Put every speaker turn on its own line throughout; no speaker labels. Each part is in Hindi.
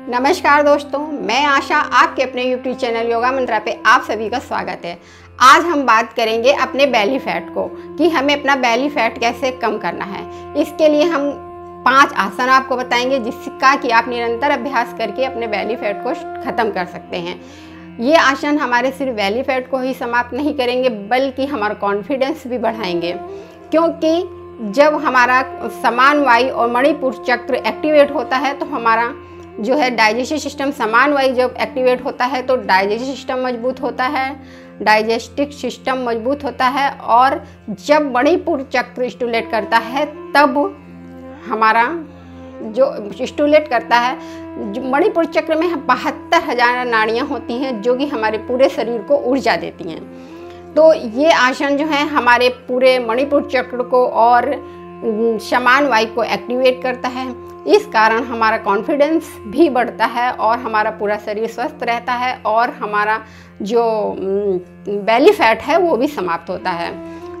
नमस्कार दोस्तों, मैं आशा आपके अपने YouTube चैनल योगा मंत्रा पे आप सभी का स्वागत है। आज हम बात करेंगे अपने बेली फैट को कि हमें अपना बेली फैट कैसे कम करना है। इसके लिए हम 5 आसन आपको बताएंगे जिसका कि आप निरंतर अभ्यास करके अपने बेली फैट को ख़त्म कर सकते हैं। ये आसन हमारे सिर्फ बेली फैट को ही समाप्त नहीं करेंगे बल्कि हमारा कॉन्फिडेंस भी बढ़ाएंगे, क्योंकि जब हमारा समान वायु और मणिपुर चक्र एक्टिवेट होता है तो हमारा जो है डाइजेस्टिव सिस्टम समान वायु जब एक्टिवेट होता है तो डाइजेस्टिव सिस्टम मजबूत होता है, डाइजेस्टिव सिस्टम मजबूत होता है। और जब मणिपुर चक्र स्टिमुलेट करता है तब हमारा जो स्टिमुलेट करता है, मणिपुर चक्र में 72,000 नाड़ियाँ होती हैं जो कि हमारे पूरे शरीर को ऊर्जा देती हैं। तो ये आसन जो है हमारे पूरे मणिपुर चक्र को और समान वायु को एक्टिवेट करता है। इस कारण हमारा कॉन्फिडेंस भी बढ़ता है और हमारा पूरा शरीर स्वस्थ रहता है और हमारा जो बेली फैट है वो भी समाप्त होता है।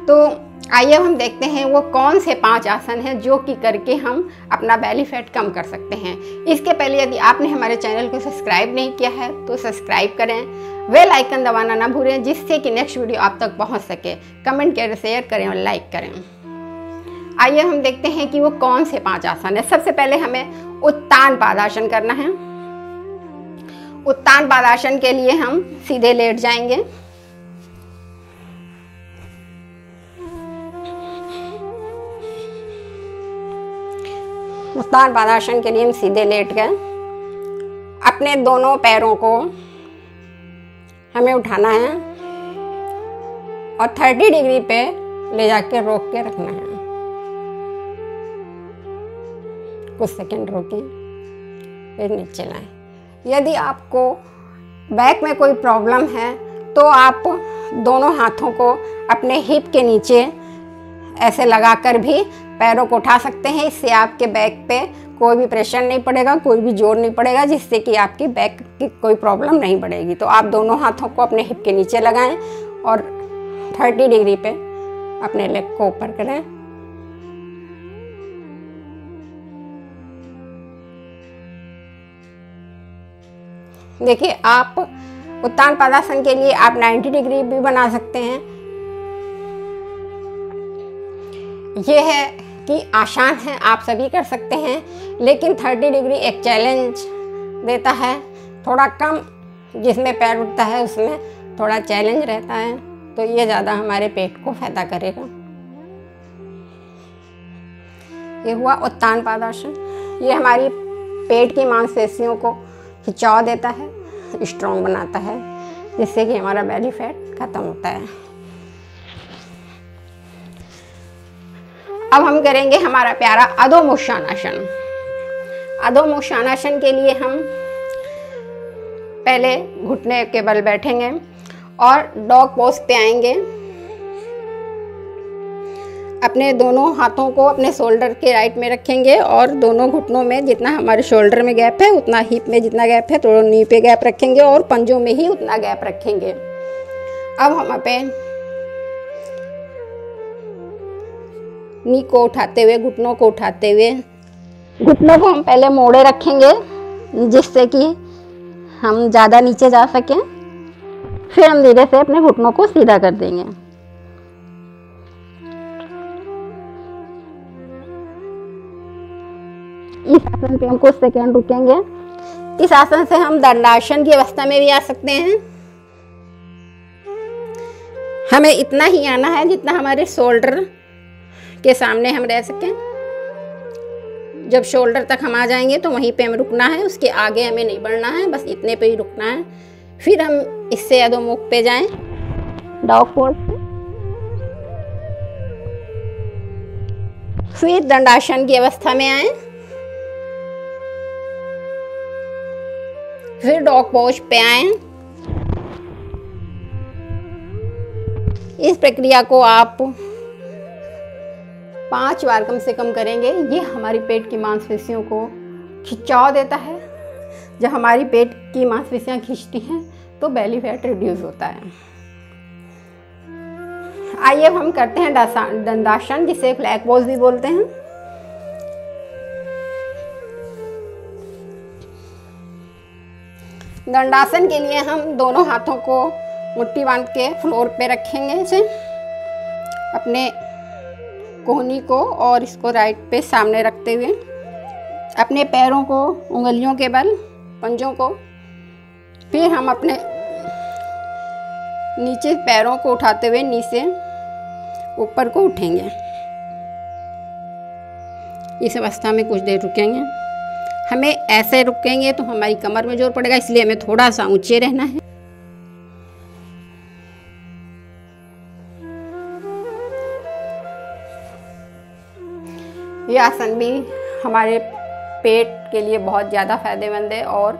तो आइए हम देखते हैं वो कौन से 5 आसन हैं जो कि करके हम अपना बेली फैट कम कर सकते हैं। इसके पहले यदि आपने हमारे चैनल को सब्सक्राइब नहीं किया है तो सब्सक्राइब करें, बेल आइकन दबाना ना भूलें जिससे कि नेक्स्ट वीडियो आप तक पहुंच सके। कमेंट करें, शेयर करें और लाइक करें। आइए हम देखते हैं कि वो कौन से 5 आसन है। सबसे पहले हमें उत्तान पादासन करना है। उत्तान पादासन के लिए हम सीधे लेट जाएंगे। उत्तान पादासन के लिए हम सीधे लेट गए। अपने दोनों पैरों को हमें उठाना है और 30 डिग्री पे ले जाके रोक के रखना है। कुछ सेकंड रोकें, फिर नीचे लाएं। यदि आपको बैक में कोई प्रॉब्लम है तो आप दोनों हाथों को अपने हिप के नीचे ऐसे लगाकर भी पैरों को उठा सकते हैं। इससे आपके बैक पे कोई भी प्रेशर नहीं पड़ेगा, कोई भी जोर नहीं पड़ेगा, जिससे कि आपकी बैक की कोई प्रॉब्लम नहीं बढ़ेगी। तो आप दोनों हाथों को अपने हिप के नीचे लगाएं और 30 डिग्री पे अपने लेग को ऊपर करें। देखिए, आप उत्तान पादासन के लिए आप 90 डिग्री भी बना सकते हैं। यह है कि आसान है, आप सभी कर सकते हैं, लेकिन 30 डिग्री एक चैलेंज देता है। थोड़ा कम जिसमें पैर उठता है उसमें थोड़ा चैलेंज रहता है, तो ये ज़्यादा हमारे पेट को फायदा करेगा। ये हुआ उत्तान पादासन। ये हमारी पेट की मांसपेशियों को खिंचाव देता है, स्ट्रॉन्ग बनाता है, जिससे कि हमारा बेली फैट खत्म होता है। अब हम करेंगे हमारा प्यारा अधोमुखासन। अधोमुखासन के लिए हम पहले घुटने के बल बैठेंगे और डॉग पोज पे आएंगे। अपने दोनों हाथों को अपने शोल्डर के राइट में रखेंगे और दोनों घुटनों में जितना हमारे शोल्डर में गैप है उतना हिप में जितना गैप है तो नी पे गैप रखेंगे और पंजों में ही उतना गैप रखेंगे। अब हम पे नी को उठाते हुए, घुटनों को उठाते हुए, घुटनों को हम पहले मोड़े रखेंगे जिससे कि हम ज़्यादा नीचे जा सकें। फिर हम धीरे से अपने घुटनों को सीधा कर देंगे। इस आसन पे हम कुछ सेकंड रुकेंगे। इस आसन से हम दंडासन की अवस्था में भी आ सकते हैं। हमें इतना ही आना है जितना हमारे शोल्डर के सामने हम रह सकें। जब शोल्डर तक हम आ जाएंगे तो वहीं पे हमें रुकना है, उसके आगे हमें नहीं बढ़ना है, बस इतने पे ही रुकना है। फिर हम इससे अधोमुख पे जाएं, डॉग पोज पे। फिर दंडासन की अवस्था में आएं, फिर डॉग पोज पे आएं। इस प्रक्रिया को आप 5 बार कम से कम करेंगे। ये हमारी पेट की मांसपेशियों को खिंचाव देता है। जब हमारी पेट की मांसपेशियां खींचती हैं तो बेली फैट रिड्यूस होता है। आइए हम करते हैं दंडासन, जिसे फ्लैग पोज भी बोलते हैं। दंडासन के लिए हम दोनों हाथों को मुट्ठी बांध के फ्लोर पे रखेंगे, इसे अपने कोहनी को और इसको राइट पे सामने रखते हुए अपने पैरों को उंगलियों के बल, पंजों को, फिर हम अपने नीचे पैरों को उठाते हुए नीचे ऊपर को उठेंगे। इस अवस्था में कुछ देर रुकेंगे। हमें ऐसे रुकेंगे तो हमारी कमर में जोर पड़ेगा, इसलिए हमें थोड़ा सा ऊंचे रहना है। ये आसन भी हमारे पेट के लिए बहुत ज़्यादा फायदेमंद है और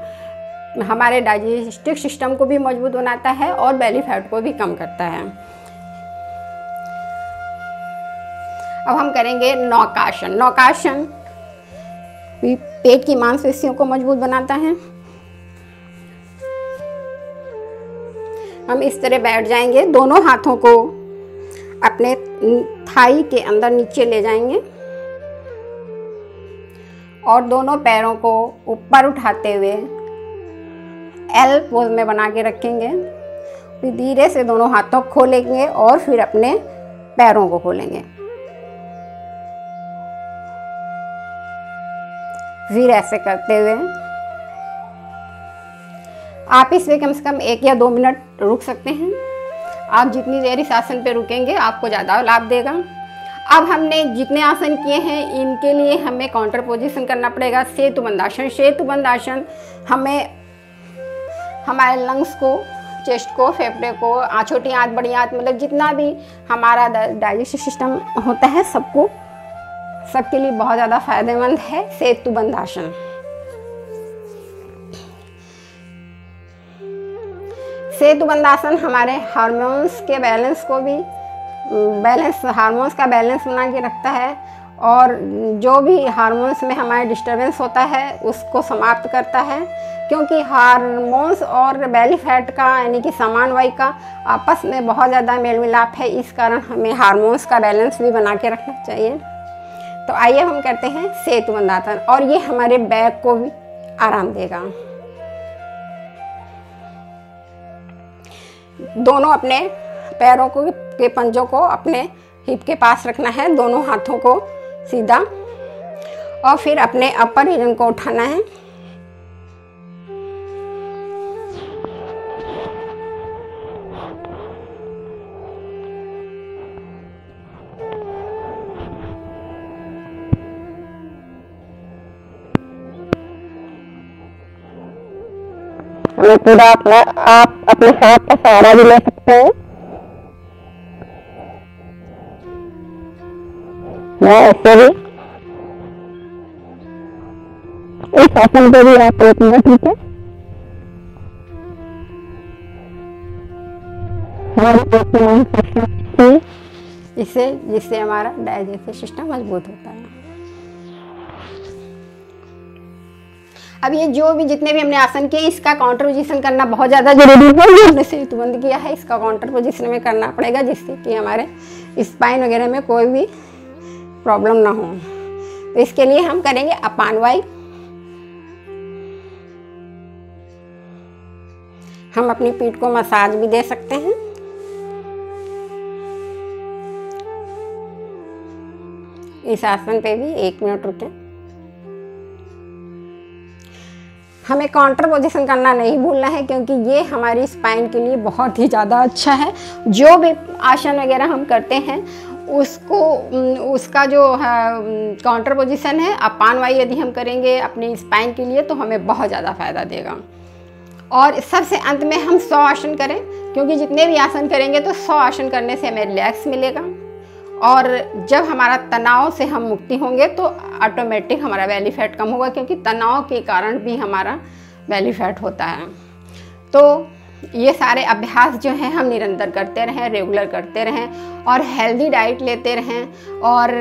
हमारे डाइजेस्टिव सिस्टम को भी मजबूत बनाता है और बेली फैट को भी कम करता है। अब हम करेंगे नौकासन। नौकासन भी पेट की मांसपेशियों को मजबूत बनाता है। हम इस तरह बैठ जाएंगे, दोनों हाथों को अपने थाई के अंदर नीचे ले जाएंगे और दोनों पैरों को ऊपर उठाते हुए एल पोज में बना के रखेंगे। फिर धीरे से दोनों हाथों को खोलेंगे और फिर अपने पैरों को खोलेंगे। फिर ऐसे करते हुए आप इसमें कम से कम 1 या 2 मिनट रुक सकते हैं। आप जितनी देर इस आसन पे रुकेंगे आपको ज़्यादा लाभ देगा। अब हमने जितने आसन किए हैं इनके लिए हमें काउंटर पोजीशन करना पड़ेगा। सेतुबंध आसन। सेतुबंध आसन हमें हमारे लंग्स को, चेस्ट को, फेफड़े को, छोटी आंत, बड़ी आंत, मतलब जितना भी हमारा डाइजेस्टिव सिस्टम होता है सबके लिए बहुत ज़्यादा फायदेमंद है सेतुबंध आसन। सेतुबंध आसन हमारे हार्मोन्स के बैलेंस को भी हार्मोन्स का बैलेंस बना के रखता है और जो भी हार्मोन्स में हमारे डिस्टर्बेंस होता है उसको समाप्त करता है, क्योंकि हार्मोन्स और बेली फैट का यानी कि समान वायु का आपस में बहुत ज़्यादा मेल मिलाप है। इस कारण हमें हार्मोन्स का बैलेंस भी बना के रखना चाहिए। तो आइए हम करते हैं सेतुबंध आसन और ये हमारे बैक को भी आराम देगा। दोनों अपने पैरों को के पंजों को अपने हिप के पास रखना है, दोनों हाथों को सीधा, और फिर अपने अपर रीजन को उठाना है। पूरा आप अपने हाथ का सहारा भी ले सकते हैं। ऐसे भी इस आसन पे भी आप 1 मिनट रुके। जिससे हमारा डाइजेस्टिव सिस्टम मजबूत होता है। अब ये जितने भी हमने आसन किए इसका काउंटर पोजीशन करना बहुत ज़्यादा जरूरी है। जो हमने सेतुबंध किया है इसका काउंटर पोजीशन में करना पड़ेगा, जिससे कि हमारे स्पाइन वगैरह में कोई भी प्रॉब्लम ना हो। तो इसके लिए हम करेंगे अपान वायु। हम अपनी पीठ को मसाज भी दे सकते हैं। इस आसन पे भी 1 मिनट रुकें। हमें काउंटर पोजीशन करना नहीं भूलना है, क्योंकि ये हमारी स्पाइन के लिए बहुत ही ज़्यादा अच्छा है। जो भी आसन वगैरह हम करते हैं उसका जो काउंटर पोजीशन है अपान वायु यदि हम करेंगे अपनी स्पाइन के लिए तो हमें बहुत ज़्यादा फायदा देगा। और सबसे अंत में हम 100 आसन करें, क्योंकि जितने भी आसन करेंगे तो 100 आसन करने से हमें रिलैक्स मिलेगा और जब हमारा तनाव से हम मुक्ति होंगे तो ऑटोमेटिक हमारा बेली फैट कम होगा, क्योंकि तनाव के कारण भी हमारा बेली फैट होता है। तो ये सारे अभ्यास जो हैं हम निरंतर करते रहें, रेगुलर करते रहें और हेल्दी डाइट लेते रहें और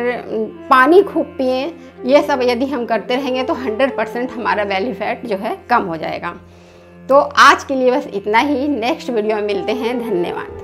पानी खूब पिएं। ये सब यदि हम करते रहेंगे तो 100% हमारा बेली फैट जो है कम हो जाएगा। तो आज के लिए बस इतना ही। नेक्स्ट वीडियो में मिलते हैं। धन्यवाद।